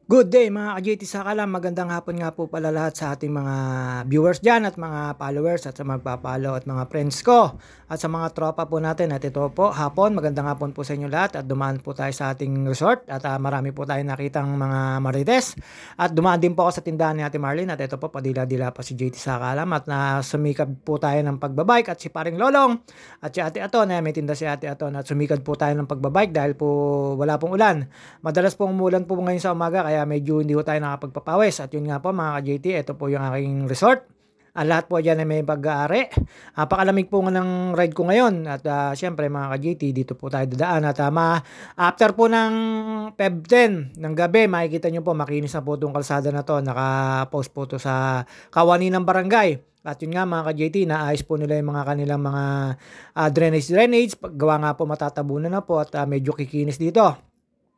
Good day mga ka-JT Sakalam, magandang hapon nga po pala lahat sa ating mga viewers dyan at mga followers at sa magpapalo at mga friends ko at sa mga tropa po natin. At ito po hapon, magandang hapon po sa inyo lahat at dumaan po tayo sa ating resort at marami po tayo nakitang mga marites at dumaan din po ako sa tindahan ni Ate Marlene at ito po padila-dila pa si JT Sakalam at sumikap po tayo ng pagbabike at si Paring Lolong at si Ate Aton, may tinda si Ate Aton at sumikad po tayo ng pagbabike dahil po wala pong ulan. Madalas pong umulan po ngayon sa umaga kaya medyo hindi po tayo nakapagpapawis. At yun nga po mga ka-JT, ito po yung aking resort. Lahat po dyan ay may pag-aari. Pakalamig po nga ng ride ko ngayon. At syempre mga ka-JT, dito po tayo dadaan. At after po ng Feb 10 ng gabi, makikita nyo po, makinis na po itong kalsada na to. Naka-post po to sa kawani ng barangay. At yun nga mga ka-JT, naayos po nila yung mga kanilang mga drainage. Gawa nga po matatabunan na po at medyo kikinis dito.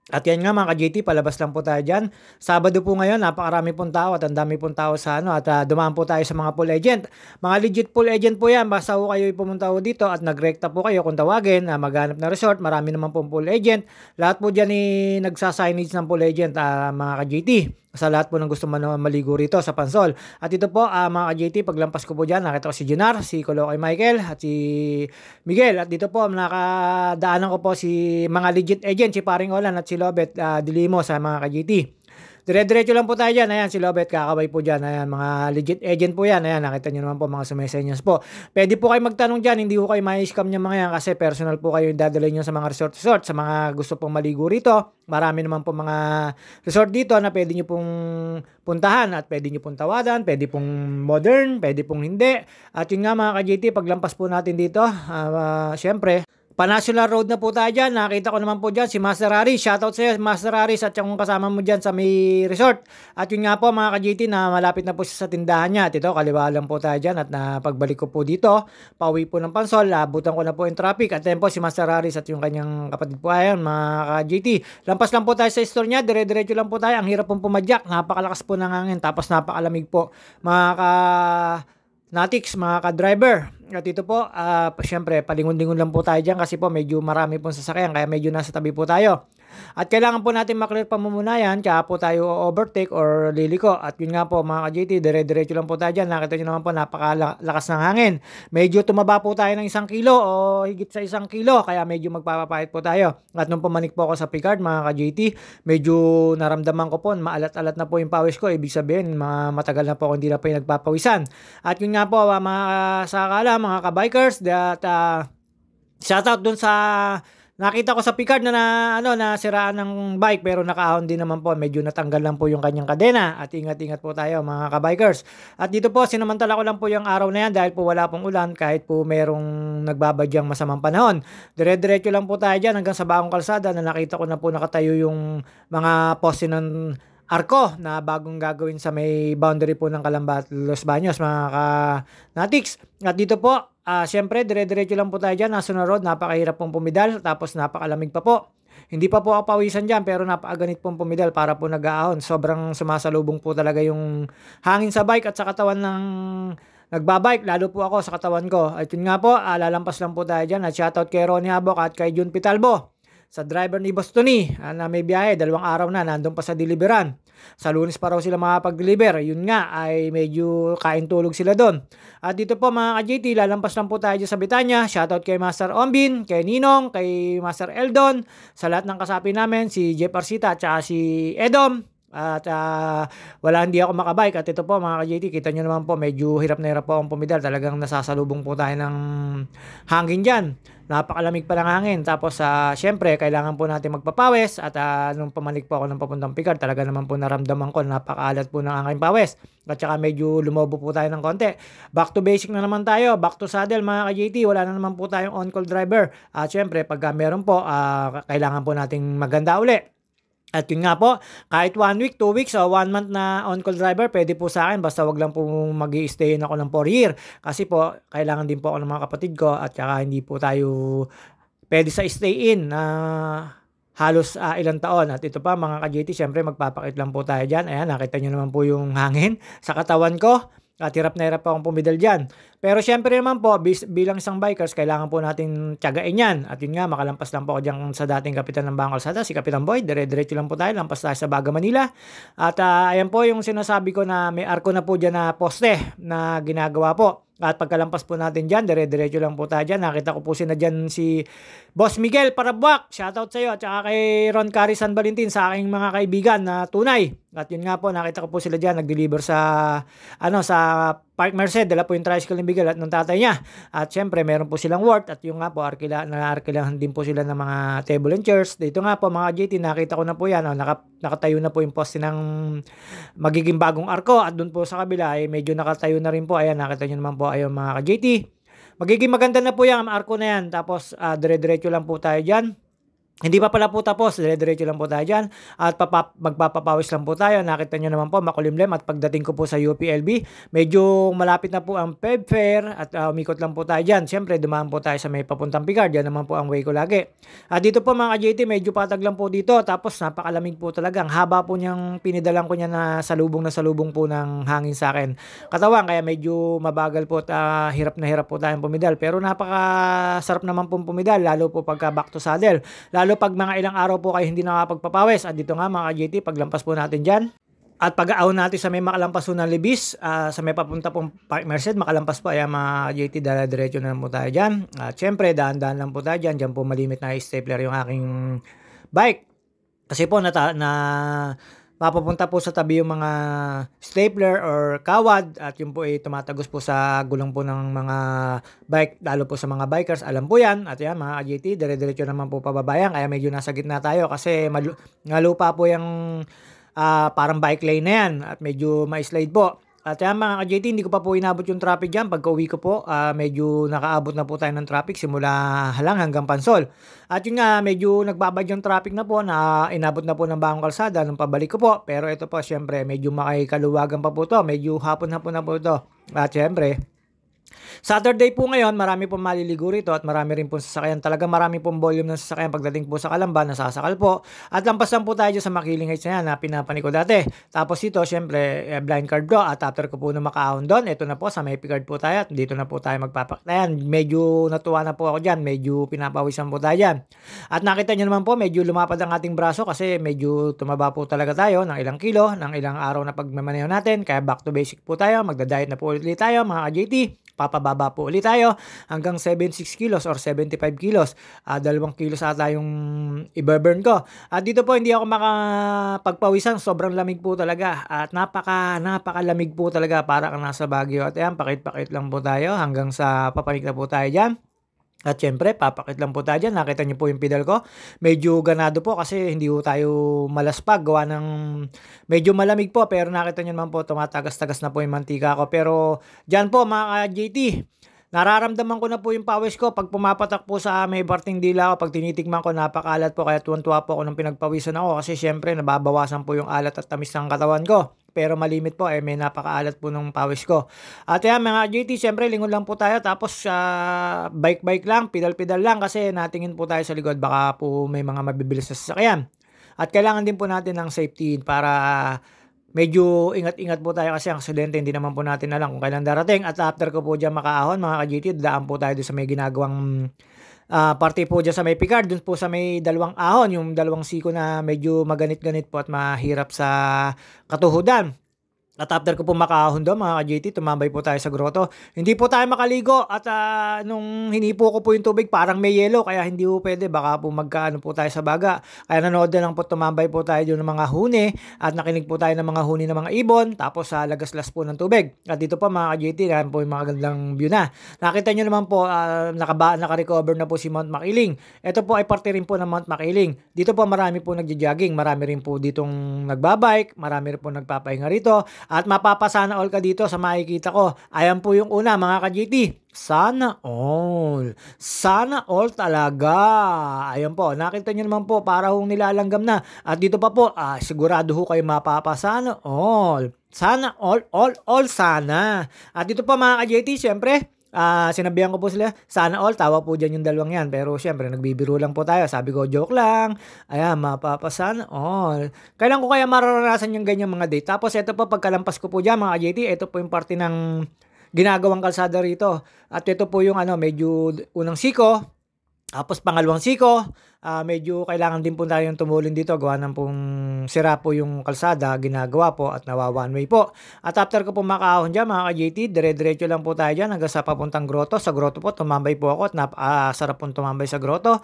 At yan nga mga ka-JT, palabas lang po tayo dyan. Sabado po ngayon, napakarami pong tao at ang dami pong tao sa at dumaan po tayo sa mga pool agent. Mga legit pool agent po yan, basta po kayo pumunta po dito at nagrekta po kayo kung tawagin, maghanap na resort, marami naman pong pool agent. Lahat po dyan nagsa-signage ng pool agent mga ka-JT. Sa lahat po ng gusto maligo rito sa Pansol. At ito po mga ka-JT, paglampas ko po dyan, nakita ko si Junar, si Kolokoy Michael at si Miguel. At dito po nakadaanan ko po si mga legit agent, si Paring Olan at si Lobet Dilimo sa mga ka-JT. Dire-diretso lang po tayo dyan. Ayan, si Lobet, kakabay po dyan. Ayan, mga legit agent po yan. Ayan, nakita nyo naman po mga sumesenyas po. Pwede po kayo magtanong dyan. Hindi po kayo mai-scam yung mga yan kasi personal po kayo yung dadalhin nyo sa mga resort. Sa mga gusto pong maligo rito. Marami naman po mga resort dito na pwede nyo pong puntahan at pwede nyo pong tawadan. Pwede pong modern, pwede pong hindi. At yun nga mga ka-JT, paglampas po natin dito, syempre, Pa-National Road na po tayo dyan. Nakita ko naman po dyan si Master Aris. Shoutout sa iyo, Master Aris, at yung kasama mo dyan sa may resort. At yun nga po mga ka-JT na malapit na po siya sa tindahan niya. At ito, kaliwa lang po tayo dyan. At pagbalik ko po dito, pauwi po ng Pansol, abutan ko na po yung traffic. At yan po si Master Aris at yung kanyang kapatid po ayan mga ka-JT. Lampas lang po tayo sa store niya. Dire-diretso lang po tayo. Ang hirap pong pumadyak. Napakalakas po ng hangin. Tapos napakalamig po. Natics, mga ka-driver. At ito po, syempre, palingon-lingon lang po tayo dyan kasi po medyo marami pong sasakyan kaya medyo nasa tabi po tayo. At kailangan po natin maklear pamumunayan kaya po tayo overtake or liliko. At yun nga po mga ka-JT, dire-diretso lang po tayo dyan. Nakita nyo naman po, napakalakas ng hangin. Medyo tumaba po tayo ng 1 kilo o higit sa 1 kilo kaya medyo magpapapahit po tayo. At nung pumanik po ako sa Picard mga ka-JT, medyo naramdaman ko po, maalat-alat na po yung pawis ko. Ibig sabihin, matagal na po ako hindi na po yung nagpapawisan. At yun nga po mga sakala, mga ka-bikers, that shoutout dun sa nakita ko sa Picard na siraan ng bike pero nakaahon din naman po. Medyo natanggal lang po yung kanyang kadena. At ingat-ingat po tayo mga ka-bikers. At dito po, sinamantala ko lang po yung araw na yan dahil po wala pong ulan kahit po merong nagbabadyang masamang panahon. Dire-diretso lang po tayo dyan hanggang sa Bagong Kalsada na nakita ko na po nakatayo yung mga poste ng Arco na bagong gagawin sa may boundary po ng Calamba at Los Baños mga ka-natics. At dito po, syempre dire-diretso lang po tayo dyan. National Road, napakahirap pong pumidal tapos napakalamig pa po. Hindi pa po ako pawisan dyan pero napakaganit pong pumidal para po nag-aahon. Sobrang sumasalubong po talaga yung hangin sa bike at sa katawan ng nagbabike, lalo po ako sa katawan ko. At yun nga po, lalampas lang po tayo dyan. At shoutout kay Ronnie Habok at kay Jun Pitalbo. Sa driver ni Bostoni na may biyahe, 2 araw na, nandun pa sa deliveran. Sa Lunes pa raw sila makapag-deliver. Yun nga, ay medyo kain-tulog sila doon. At dito po mga ka-JT, lalampas lang po tayo sa Betania. Shoutout kay Master Ombin, kay Ninong, kay Master Eldon, sa lahat ng kasapi namin, si Jeff Arsita at saka si Edom. At hindi ako makabike. At ito po mga ka-JT, kita nyo naman po medyo hirap na hirap po akong pumidal. Talagang nasasalubong po tayo ng hangin dyan. Napakalamig pa ng hangin. Tapos syempre kailangan po natin magpapawis. At nung pamanik po ako ng papuntang Picard, talaga naman po naramdaman ko napakaalat po ng aking pawis. At saka medyo lumobo po tayo ng konti. Back to basic na naman tayo. Back to saddle mga ka-JT. Wala na naman po tayong on-call driver. At syempre pag meron po, kailangan po nating maganda uli. At yun nga po, kahit 1 week, 2 weeks, o 1 month na on-call driver, pwede po sa akin. Basta wag lang po mag-i-stay ako ng 4 year. Kasi po, kailangan din po ako ng mga kapatid ko at saka hindi po tayo pwede sa stay-in na halos ilang taon. At ito pa mga ka-JT, syempre magpapakit lang po tayo dyan. Ayan, nakita nyo naman po yung hangin sa katawan ko. at hirap na hirap po akong pumidal dyan. Pero syempre naman po, bilang isang bikers, kailangan po natin tiyagain yan. At yun nga, makalampas lang po ako dyan sa dating kapitan ng Bangkal Kalsada, si Kapitan Boy. Dire-diretso lang po tayo, lampas tayo sa Baga, Manila. At ayan po yung sinasabi ko na may arko na po dyan na poste na ginagawa po. At pagkalampas po natin dyan, dire-diretso lang po tayo dyan. Nakita ko po sina dyan si Boss Miguel Parabuak. Shoutout sa iyo. At saka kay Ron Cari San Valentin, sa aking mga kaibigan na tunay. At yun nga po, nakita ko po sila dyan, nag-deliver sa Park Merced. Dala po yung tricycle ni Miguel at ng tatay niya. At syempre, meron po silang worth. At yung nga po, na-arkilahan din po sila ng mga table and chairs. Dito nga po, mga JT, nakita ko na po yan. Nakatayo na po yung poste ng magiging bagong arko. At dun po sa kabila, medyo nakatayo na rin po. Ayan, nakita nyo naman po, ayun mga ka-JT. Magiging maganda na po yung arko na yan. Tapos, dire-diretso lang po tayo dyan. Hindi pa pala po tapos, dire-diretso lang po tayo dyan. At magpapapawis lang po tayo. Nakita nyo naman po, makulimlim. At pagdating ko po sa UPLB, medyo malapit na po ang Feb Fair. At umikot lang po tayo dyan. Siyempre, dumaan po tayo sa may papuntang Picard. Yan naman po ang way ko lagi. At dito po mga JT, medyo patag lang po dito. Tapos napakalamig po talaga. Ang haba po niyang pinidalang ko niya na salubong po ng hangin sa akin katawan. Kaya medyo mabagal po at hirap na hirap po tayong pumidal. Pero napakasarap naman pong pumidal. Lalo po pagka back to saddle. Lalo pag mga ilang araw po kayo hindi nakapagpapawis. At dito nga mga JT, paglampas po natin dyan. At pag-aaw natin sa may makalampas po ng Libis, sa may papunta pong Park Merced, makalampas po. Ayan mga JT, diretso na lang po tayo dyan. At syempre, dahan-dahan lang po tayo dyan. Dyan po malimit na stapler yung aking bike. Kasi po mapapunta po sa tabi yung mga stapler or kawad at yun po ay tumatagos po sa gulong po ng mga bike, lalo po sa mga bikers, alam po yan. At yan mga JT, dire-diretso naman po pababayan, kaya medyo nasa gitna tayo kasi ngalupa po yung parang bike lane na yan at medyo ma-slide po. At yan mga ka-JT, hindi ko pa po inabot yung traffic dyan. Pagka uwi ko po, medyo nakaabot na po tayo ng traffic simula Halang hanggang Pansol. At yun nga, medyo nagbabad yung traffic na po, na inabot na po ng Bagong Kalsada nung pabalik ko po. Pero ito po, syempre, medyo makikaluwagan pa po to. Medyo hapon-hapon na po ito. At syempre, Saturday po ngayon, marami pong maliligo rito at marami rin pong sasakyan. Talaga marami pong volume ng sasakyan pagdating po sa Calamba, nasasakal po. At lampas lang po tayo dyan sa Makiling Heights na yan na pinapani ko dati. Tapos ito, syempre, blind card ko. At after ko po na makaahon doon, ito na po, sa may card po tayo. At dito na po tayo magpapaktayan. Medyo natuwa na po ako dyan. Medyo pinapawisan po tayo dyan. At nakita nyo naman po, medyo lumapad ang ating braso kasi medyo tumaba po talaga tayo ng ilang kilo, ng ilang araw na pagmamaneho natin. Kaya back to basic po tayo. Magda-diet na po ulit tayo mga ka-JT. Papababa po ulit tayo hanggang 76 kilos or 75 kilos. 2 kilos ata yung i-burn ko. At dito po hindi ako makapagpawisan. Sobrang lamig po talaga. At napakalamig po talaga. Para kang nasa Baguio. At yan, pakit-pakit lang po tayo hanggang sa papanik na po tayo dyan. At syempre, papakit lang po tayo dyan. Nakita niyo po yung pedal ko. Medyo ganado po kasi hindi po tayo malaspag. Gawa ng medyo malamig po. Pero nakita niyo naman po, tumatagas-tagas na po yung mantika ko. Pero dyan po mga JT, nararamdaman ko na po yung pawis ko. Pag pumapatak po sa may parting dila ko, pag tinitigman ko, napakalat po. Kaya tuwan-tuwa po ako nung pinagpawisan ako. Kasi syempre, nababawasan po yung alat at tamis ng katawan ko. Pero malimit po, may napakaalat po ng pawis ko. At yan mga JT, syempre lingon lang po tayo. Tapos bike-bike lang, pedal-pedal lang. Kasi natingin po tayo sa likod. Baka po may mga mabibilis sa sasakyan. At kailangan din po natin ng safety para medyo ingat-ingat po tayo kasi ang aksidente hindi naman po natin alam kung kailan darating. At after ko po dyan makaahon mga ka-JT, daan po tayo doon sa may ginagawang party po dyan sa may Picard, dun po sa may dalawang ahon, yung dalawang siko na medyo maganit-ganit po at mahirap sa katuhudan. At after ko po makaahon doon mga ka-JT, tumambay po tayo sa grotto. Hindi po tayo makaligo at nung hinipo ko po yung tubig parang may yelo kaya hindi po pwede. Baka po magkaano po tayo sa baga. Kaya nanood na lang po, tumambay po tayo doon ng mga huni at nakinig po tayo ng mga huni ng mga ibon. Tapos lagaslas po ng tubig. At dito po mga ka-JT, yan po yung mga gandang view na. Nakita nyo naman po, naka-recover na po si Mount Makiling. Ito po ay parte rin po ng Mount Makiling. Dito po marami po nagja-jogging. Marami rin po ditong nagbabike. Marami rin po nagpapahinga rito. At mapapasana all ka dito sa makikita ko. Ayan po yung una mga ka-JT. Sana all. Sana all talaga. Ayan po. Nakita nyo naman po para hong nilalanggam na. At dito pa po, sigurado ho kayo mapapasana all. Sana all sana. At dito pa mga ka-JT, syempre, Sinabihan ko po sila, sana all, tawa po dyan yung dalawang yan. Pero syempre, nagbibiro lang po tayo. Sabi ko, joke lang. Ayan, mapapasana all. Kailan ko kaya mararanasan yung ganyang mga date? Tapos ito po, pagkalampas ko po dyan mga JT, ito po yung parte ng ginagawang kalsada rito. At ito po yung medyo unang siko. Tapos pangalawang siko, medyo kailangan din po tayong tumulong dito, gawa ng pong sira po yung kalsada, ginagawa po at nawa one way po. At after ko po makahon dyan mga ka-JT, dire-diretso lang po tayo dyan hanggang sa papuntang grotto. Sa grotto po, tumambay po ako at sarap po tumambay sa grotto.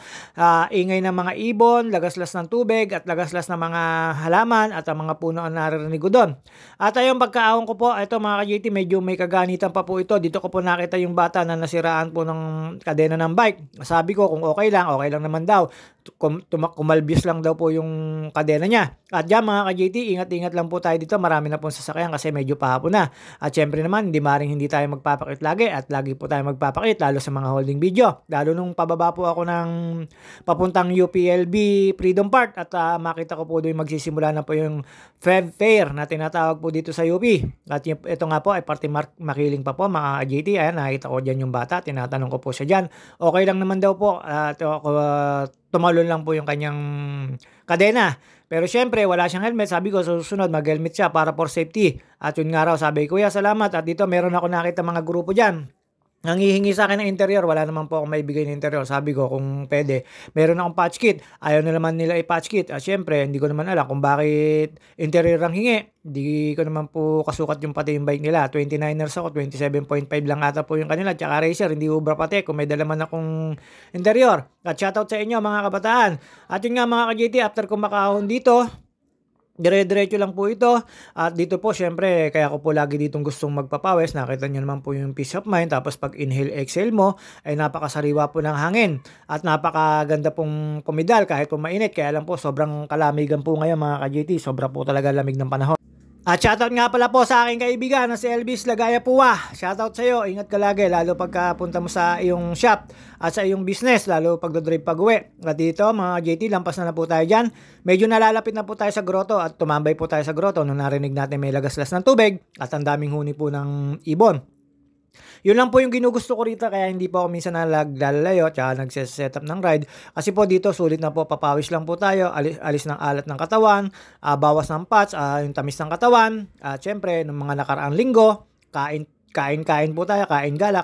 Ingay ng mga ibon, lagaslas ng tubig at lagaslas ng mga halaman at ang mga puno ang naririnig ko doon. At ayun, pagkaahon ko po, ito mga ka-JT, medyo may kaganitan pa po ito. Dito ko po nakita yung bata na nasiraan po ng kadena ng bike. Sabi ko, kung okay lang naman daw. Kumalbis lang daw po yung kadena niya. At dyan mga ka-JT, ingat-ingat lang po tayo dito. Marami na pong sasakyan kasi medyo pahapon na. At syempre naman, hindi tayo magpapakit lagi at lagi po tayo magpapakit lalo sa mga holding video. Lalo nung pababa po ako ng papuntang UPLB Freedom Park at makita ko po doon magsisimula na po yung Feb Fair na tinatawag po dito sa UP. At ito nga po ay parte makiling pa po mga ka-JT. Ayan, nakita ko dyan yung bata. Tinatanong ko po siya dyan. Okay lang naman daw po. Tumalon lang po yung kanyang kadena. Pero syempre, wala siyang helmet. Sabi ko, susunod, mag-helmet siya para for safety. At yun nga raw, sabi ko, kuya, salamat. At dito, meron ako nakita mga grupo dyan. Nangihingi sa akin ng interior, wala naman po akong maibigay ng interior. Sabi ko kung pwede, meron akong patch kit. Ayaw na naman nila i-patch kit. At syempre, hindi ko naman alam kung bakit interior ang hingi. Hindi ko naman po kasukat yung pati yung bike nila. 29ers ako, 27.5 lang ata po yung kanila. Tsaka racer, hindi ubra pati kung may dala man akong interior. At shoutout sa inyo mga kabataan. At yun nga mga ka-JT, after ko makahon dito, dire-diretso lang po ito. At dito po, syempre, kaya ko po lagi ditong gustong magpapawis. Nakita nyo naman po yung peace of mind. Tapos pag inhale, exhale mo, ay napakasariwa po ng hangin. At napakaganda pong pumidal kahit po mainit. Kaya lang po, sobrang kalamigan po ngayon mga ka-JT. Sobra po talaga lamig ng panahon. At shoutout nga pala po sa aking kaibigan na si Elvis Lagaya Puwa. Shoutout sa iyo, ingat ka lagi lalo pagka punta mo sa iyong shop at sa iyong business, lalo pag drive pag-uwi. At dito mga JT, lampas na po tayo dyan. Medyo nalalapit na po tayo sa grotto at tumambay po tayo sa grotto nung narinig natin may lagaslas ng tubig at ang daming huni po ng ibon. Yun lang po yung ginugusto ko rito kaya hindi po ako minsan naglalayo at nagse-set up ng ride. Kasi po dito sulit na po, papawis lang po tayo, alis ng alat ng katawan, bawas ng fats, yung tamis ng katawan. At syempre, ng mga nakaraang linggo, kain po tayo, kain gala,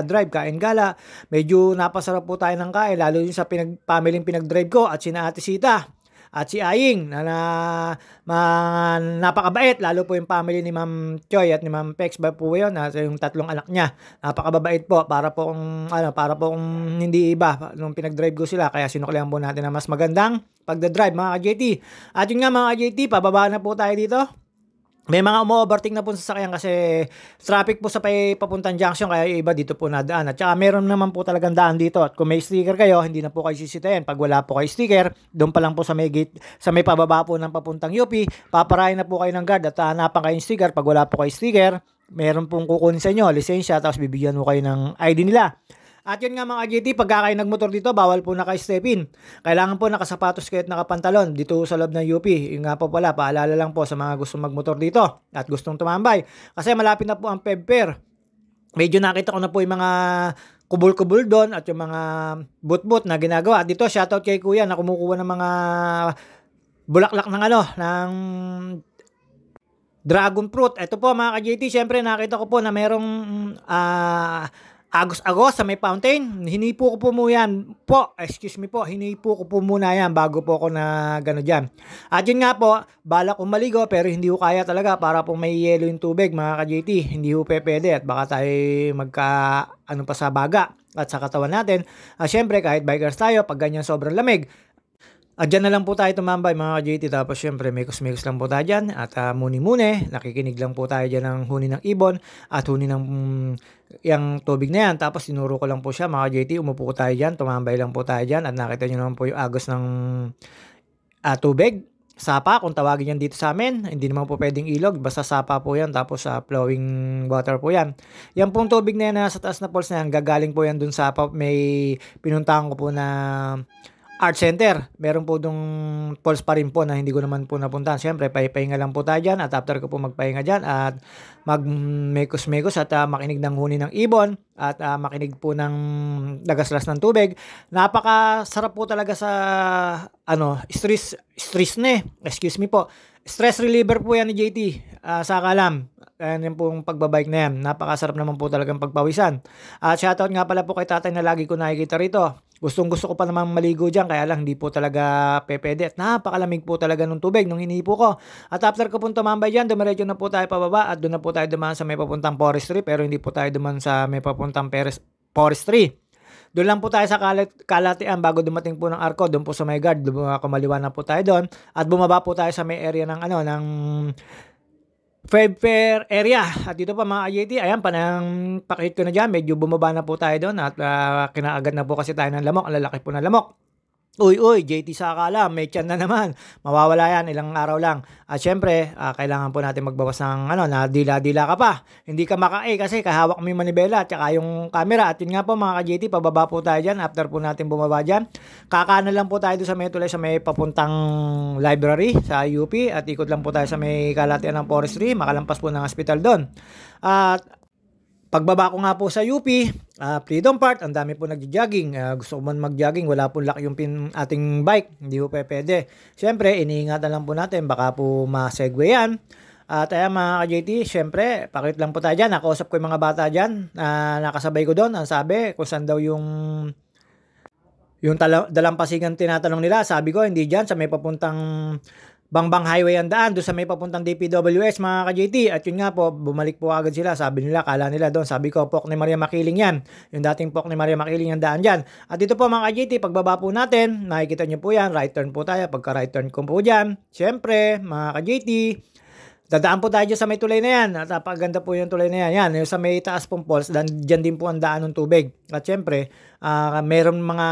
drive, kain gala. Medyo napasarap po tayo ng kain, lalo yung sa pamilyeng pinag-drive ko at sina Ate Sita. At si Aying na napakabait, lalo po yung family ni Ma'am Choi at ni Ma'am Pex ba po yun, yung tatlong anak niya. Napakabait po para po kung hindi iba nung pinag-drive ko sila, kaya sinuklihan po natin na mas magandang pagda-drive mga ka-JT. At yun nga mga ka-JT, pababa na po tayo dito. May mga umo-overtake na po sa sasakyan kasi traffic po sa papuntang junction kaya yung iba dito po nadaan. At saka meron naman po talagang daan dito. At kung may sticker kayo, hindi na po kayo sisitayin. Pag wala po kayo sticker, doon pa lang po sa may gate, sa may pababa po ng papuntang UP, paparahin na po kayo ng guard at hanapan kayo ng sticker. Pag wala po kayo sticker, meron pong kukunin sa inyo, lisensya, tapos bibigyan mo kayo ng ID nila. At yun nga mga GT, pagka kayo nagmotor dito, bawal po naka-step in. Kailangan po nakasapatos kayo at nakapantalon dito sa loob ng UP. Yung nga po pala, paalala lang po sa mga gustong magmotor dito at gustong tumambay. Kasi malapit na po ang Feb Fair. Medyo nakita ko na po yung mga kubul-kubul doon at yung mga boot-boot na ginagawa. At dito, shoutout kay Kuya na kumukuha ng mga bulaklak ng dragon fruit. Ito po mga ka-JT, syempre nakita ko po na merong agos-agos sa may fountain. Hinipo ko po muna yan po. Hinipo ko po muna yan bago po ako na gano'n dyan. At yun nga po, balak kong maligo pero hindi ko kaya talaga para po may yelo yung tubig mga ka-JT. Hindi ko pwede at baka tayo pa sa baga at sa katawan natin. Syempre kahit bikers tayo, pag ganyan sobrang lamig, dyan na lang po tayo tumambay mga ka-JT. Tapos syempre mekos-mekos lang po tayo dyan. At muni-muni, nakikinig lang po tayo dyan ng huni ng ibon at huni ng yung tubig na yan. Tapos tinuro ko lang po siya mga ka-JT. Umupo tayo dyan, tumambay lang po tayo dyan. At nakita nyo naman po yung agos ng tubig. Sapa, kung tawagin yan dito sa amin. Hindi naman po pwedeng ilog. Basta sapa po yan. Tapos flowing water po yan. Yan pong tubig na yan nasa taas na falls na yan. Gagaling po yan dun sa may pinuntahan ko po na Art Center. Meron po dong falls pa rin po na hindi ko naman po napuntahan. Siyempre, pahinga lang po tayo dyan at after ko po magpahinga dyan at mag-mekos-mekos at makinig ng huni ng ibon at makinig po ng dagaslas ng tubig. Napakasarap po talaga sa stress na excuse me po. Stress reliever po yan ni JT sa kalam. Yan pong pagbabike na yan. Napakasarap naman po talagang pagpawisan. At shoutout nga pala po kay tatay na lagi ko nakikita rito. Gustong gusto ko pa naman maligo dyan, kaya lang hindi po talaga pepede. At napakalamig po talaga ng tubig nung hinipo ko. At after ko pong tumambay dyan, dumiretso na po tayo pababa at doon na po tayo dumaan sa may papuntang forestry. Pero hindi po tayo dumaan sa may papuntang forestry. Doon lang po tayo sa Kalatian bago dumating po ng Arco. Doon po sa may guard, kumaliwa na po tayo doon. At bumaba po tayo sa may area ng ng Fair area. At dito pa mga JT, ayan, panang pakihit ko na dyan. Medyo bumaba na po tayo doon at kinaagad na po kasi tayo ng lamok. Ang lalaki po ng lamok. Uy, JT sa akala, may tiyan na naman. Mawawala yan, ilang araw lang. At syempre, kailangan po natin magbawas ng na dila-dila ka pa. Hindi ka kasi kahawak mo yung manibela at saka yung camera. At yun nga po mga ka-JT, pababa po tayo dyan. After po natin bumaba dyan, kakanan lang po tayo doon sa may tulay sa may papuntang library sa UP. At ikot lang po tayo sa may Kalatian ng forestry. Makalampas po ng hospital doon. At pagbaba ko nga po sa UP, Freedom Park, ang dami po nag-jogging. Gusto ko man mag-jogging, wala po lock yung ating bike. Hindi po pwede. Siyempre, iniingatan lang po natin, baka po ma-segue yan. At ayan mga ka-JT, siyempre, pakit lang po tayo dyan. Nakausap ko yung mga bata dyan. Nakasabay ko doon. Ang sabi, kung saan daw yung dalampasigan tinatanong nila. Sabi ko, hindi dyan, sa may papuntang Bangbang Highway ang daan, doon sa may papuntang DPWS mga ka-JT. At yun nga po, bumalik po agad sila. Sabi nila, kala nila doon. Sabi ko, Pok ni Maria Makiling yan. Yung dating Pok ni Maria Makiling ang daan dyan. At dito po mga ka-JT, pagbaba po natin, nakikita nyo po yan, right turn po tayo. Pagka right turn ko po dyan, syempre, mga ka-JT, dadaan po tayo dyan sa may tulay na yan. At napakaganda po yung tulay na yan. Yan, yung sa may taas pong falls, dyan din po ang daan ng tubig. At syempre, meron mga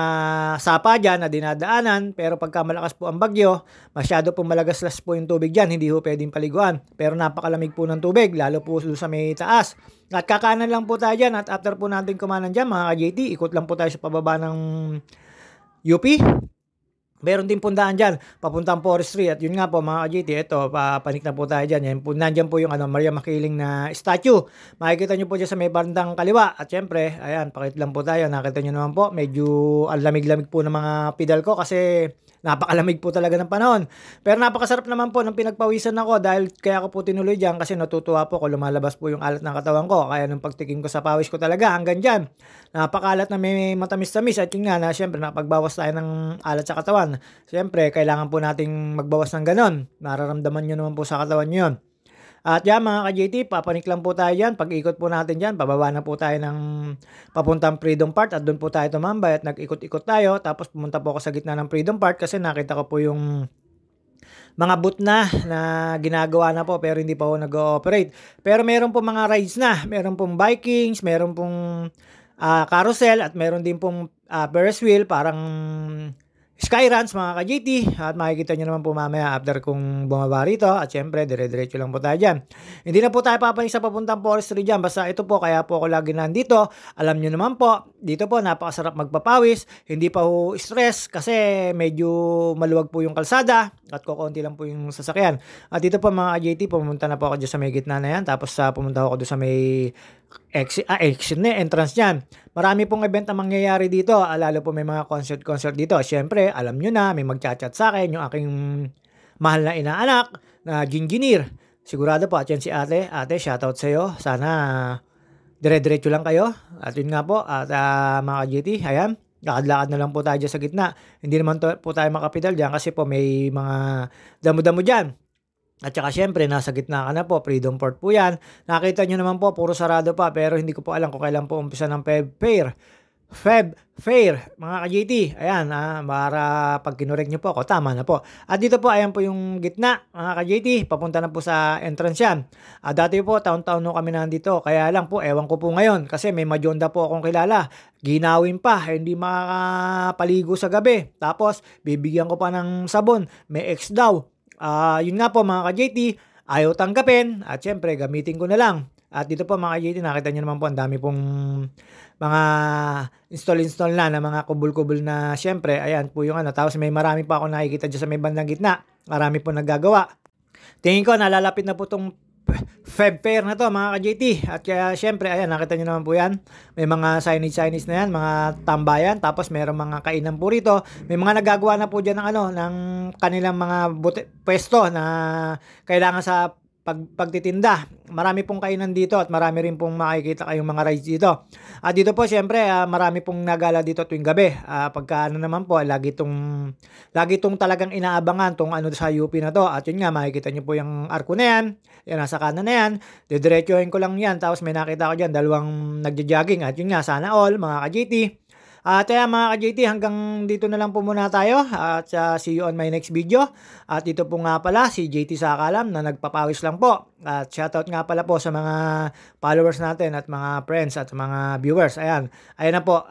sapa dyan na dinadaanan. Pero pagka malakas po ang bagyo, masyado po malagaslas po yung tubig dyan. Hindi po pwedeng paliguan. Pero napakalamig po ng tubig, lalo po sa may taas. At kakanan lang po tayo dyan. At after po natin kumanan dyan, mga ka-JT, ikot lang po tayo sa pababa ng UP. Meron din pundaan dyan, papuntang forestry. At yun nga po mga ka-JT, ito, panik na po tayo dyan. Yan, nandyan po yung Maria Makiling na statue. Makikita nyo po dyan sa may bandang kaliwa. At syempre, ayan, pakit lang po tayo. Nakita nyo naman po, medyo ang lamig-lamig po ng mga pedal ko kasi napakalamig po talaga ng panahon. Pero napakasarap naman po ng pinagpawisan ako dahil kaya ko po tinuloy dyan kasi natutuwa po ko, lumalabas po yung alat ng katawan ko. Kaya nung pagtikim ko sa pawis ko talaga hanggang dyan, napakalat na may matamis-tamis. At yun nga na syempre napagbawas tayo ng alat sa katawan. Syempre kailangan po nating magbawas ng ganon. Nararamdaman nyo naman po sa katawan nyo yun. At yan mga ka-JT, papanik lang po tayo dyan. Pag ikot po natin dyan, pababa na po tayo ng papuntang Freedom Park at doon po tayo tumambay at nag-ikot-ikot tayo. Tapos pumunta po ako sa gitna ng Freedom Park kasi nakita ko po yung mga booth na ginagawa na po pero hindi pa po nag-ooperate. Pero meron po mga rides na. Meron pong Vikings, meron pong carousel at meron din pong Ferris wheel, parang Skyruns mga ka-JT. At makikita nyo naman po mamaya after kung bumaba rito. At syempre, dire-diretso lang po tayo dyan. Hindi na po tayo papanik sa papuntang forestry dyan. Basta ito po, kaya po ako lagi nandito. Alam nyo naman po, dito po napakasarap magpapawis. Hindi pa po stress kasi medyo maluwag po yung kalsada. At kukunti lang po yung sasakyan. At dito po mga ka-JT, pumunta na po ako dyan sa may gitna na yan. Tapos pumunta ako doon sa may exit na, entrance dyan. Marami pong event na mangyayari dito. Lalo po may mga concert dito. Siyempre, alam nyo na, may magchat-chat sa akin, yung aking mahal na inaanak na Ginginir. Sigurado po, at yan si ate. Ate, shoutout sa'yo. Sana dire-diretso lang kayo. At yun nga po, at mga ka-JT, ayan, lakad-lakad na lang po tayo dyan sa gitna. Hindi naman po tayo makapidal dyan kasi po may mga damo-damo dyan. At saka syempre, nasa gitna ka na po, Freedom Port po yan. Nakita nyo naman po, puro sarado pa, pero hindi ko po alam kung kailan po umpisa ng Feb Fair, mga ka-JT. Ayan, para pag kinurek nyo po ako, tama na po. At dito po, ayan po yung gitna, mga ka-JT. Papunta na po sa entrance yan. Dati po, taon-taon no kami nandito. Kaya lang po, ewan ko po ngayon. Kasi may majonda po akong kilala. Ginawin pa, hindi makapaligo sa gabi. Tapos, bibigyan ko pa ng sabon. May ex daw. Yun nga po mga ka-JT, ayaw tanggapin at syempre gamitin ko na lang. At dito po mga ka-JT, nakita niyo naman po ang dami pong mga install na mga kubul-kubul na siyempre ayan po yung ano. Tapos may marami pa akong nakikita diyan sa may bandang gitna. Marami po naggagawa. Tingin ko nalalapit na po 'tong Feb Fair na 'to mga ka-JT. At kaya siyempre ayan, nakita niyo naman po 'yan. May mga signage na 'yan, mga tambayan, tapos mayroong mga kainan po rito. May mga nagagawa na po diyan ng ano, ng kanilang mga puwesto na kailangan sa pagtitinda. Marami pong kainan dito at marami rin pong makikita kayong mga rides dito. At dito po siyempre marami pong nagala dito tuwing gabi. Pagka ano naman po, lagi tong talagang inaabangan tong ano sa UP na to. At yun nga, makikita nyo po yung arko na yan. Yan, nasa kanan na yan. Didiretsuhin ko lang yan. Tapos may nakita ko dyan, dalawang nagja-jogging. At yun nga, sana all mga ka-JT. At mga ka-JT, hanggang dito na lang po muna tayo. At see you on my next video. At ito po nga pala si JT Sakalam na nagpapawis lang po. At shoutout nga pala po sa mga followers natin at mga friends at mga viewers. Ayan na po.